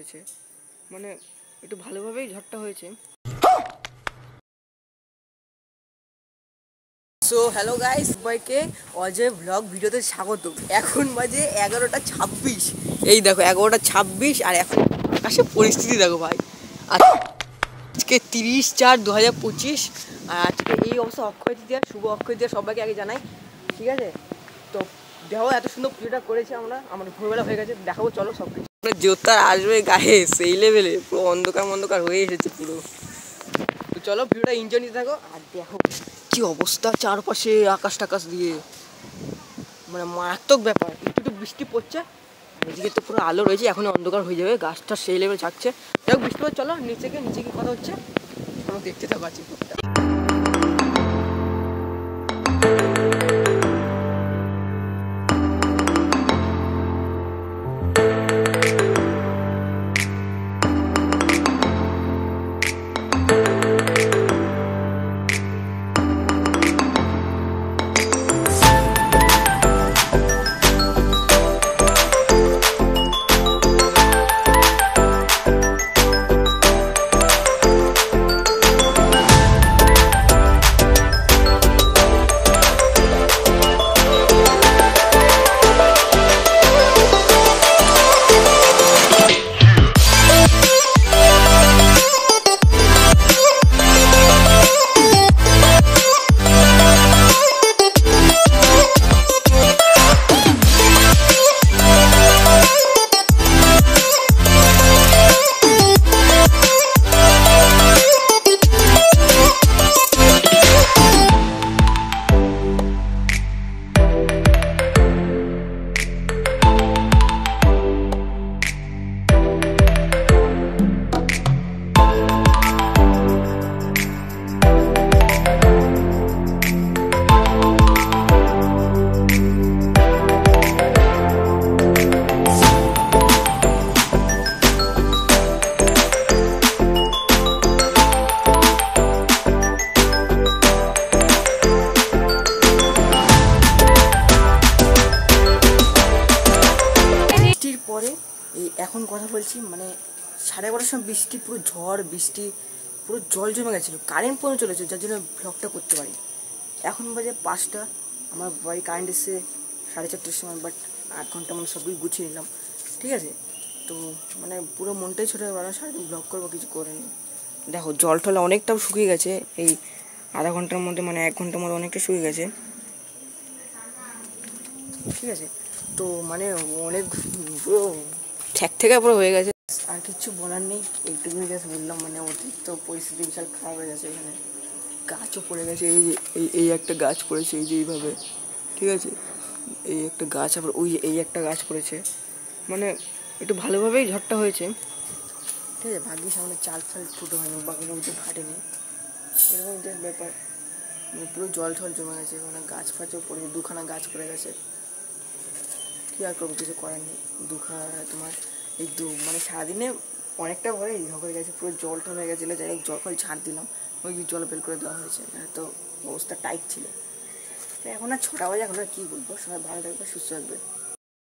হয়েছে, মানে একটু ভালোভাবেই ঝড়টা হয়েছে। সো হ্যালো গাইস, সবাইকে অজয় ব্লগ ভিডিওতে স্বাগত। এখন বাজে 11টা 26। এই দেখো 11টা 26, আর এখন আকাশে পরিস্থিতি দেখো ভাই। আজকে 30/4/2025, আর আজকে এই অবস্থা অক্ষয় তৃতীয়া। শুভ অক্ষয় তৃতীয়া সবাইকে আগে জানাই, ঠিক আছে? তো দেখো এত সুন্দর পুজোটা করেছি আমরা, আমার ভোরবেলা হয়ে গেছে, দেখাবো চলো সব কিছু। জোতার আসবে গায়ে সেই লেভেলে, পুরো অন্ধকার মন্ধকার হয়ে এসেছে পুরো। তো চলো ভিডিওটা এনজয় নিতে থাকো, আর দেখো কি অবস্থা চারপাশে আকাশ টাকাশ দিয়ে, মানে মারাত্মক ব্যাপার। একটু একটু বৃষ্টি পড়ছে, এদিকে তো পুরো আলো রয়েছে, এখন অন্ধকার হয়ে যাবে, গাছটা সেই লেভেল থাকছে। দেখো বৃষ্টি পড়ছে, চলো নিচে কি কথা হচ্ছে আমরা দেখতে থাকো আছি। পরে এই এখন কথা বলছি, মানে 11:30 সময় বৃষ্টি, পুরো ঝড় বৃষ্টি, পুরো জল জমে গেছিলো, কারেন্ট পর্যন্ত চলেছে, যার জন্য ব্লগটা করতে পারি। এখন বাজে 5টা, আমার বাড়ি কারেন্ট এসে 4:30টার সময়, বাট 8 ঘন্টা মানে সব কিছু গুছিয়ে নিলাম, ঠিক আছে? তো মানে পুরো মনটাই ছোটো হয়ে গেল, সারাদিন ব্লগ করবো, কিছু করিনি। দেখো জল টল অনেকটাও শুকিয়ে গেছে, এই আধা ঘন্টার মধ্যে, মানে 1 ঘন্টার মধ্যে অনেকটা শুকিয়ে গেছে, ঠিক আছে? তো মানে অনেক পুরো ঠ্যাক থেকে পুরো হয়ে গেছে, আর কিছু বলার নেই, এইটুকুনি জাস্ট বললাম। মানে অতিরিক্ত পরিস্থিতি বিশাল খারাপ হয়ে গেছে, এখানে গাছও পড়ে গেছে, এই যে এই একটা গাছ পড়েছে, এই যে এইভাবে, ঠিক আছে? এই একটা গাছ, আবার ওই এই একটা গাছ পড়েছে, মানে একটু ভালোভাবেই ঝড়টা হয়েছে, ঠিক আছে? ভাগ্যিস আমাদের চাল ফাল ফুটো হয়নি, বাকি কিছু ফাটেনি, এরকম যে ব্যাপার। মানে পুরো জল ঠল জমে গেছে, মানে গাছ ফাছও পড়ে, 2খানা গাছ পড়ে গেছে, কী আর করবো, কিছু করার নেই। তোমার এই মানে সারাদিনে অনেকটা ভরে হয়ে গেছে, পুরো জল টল হয়ে গেছিলো, যাই হোক জল ফল ছাড় দিলাম, ওই জল বের করে দেওয়া হয়েছে, তো অবস্থা টাইট ছিল। তো এখন আর 6টা বাজে, এখন আর কী বলবো, সবাই ভালো থাকবে, সুস্থ থাকবে।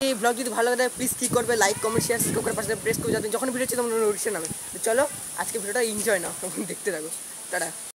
এই ব্লগ যদি ভালো লাগে প্লিজ কী করবে, লাইক কমেন্ট শেয়ার সাবস্ক্রাইব করে পাশে প্রেস করে যাতে যখন ভিডিও হচ্ছে তখন নোটিফিকেশন হবে। তো চলো আজকে ভিডিওটা এনজয় নাও, দেখতে থাকো, টাটা।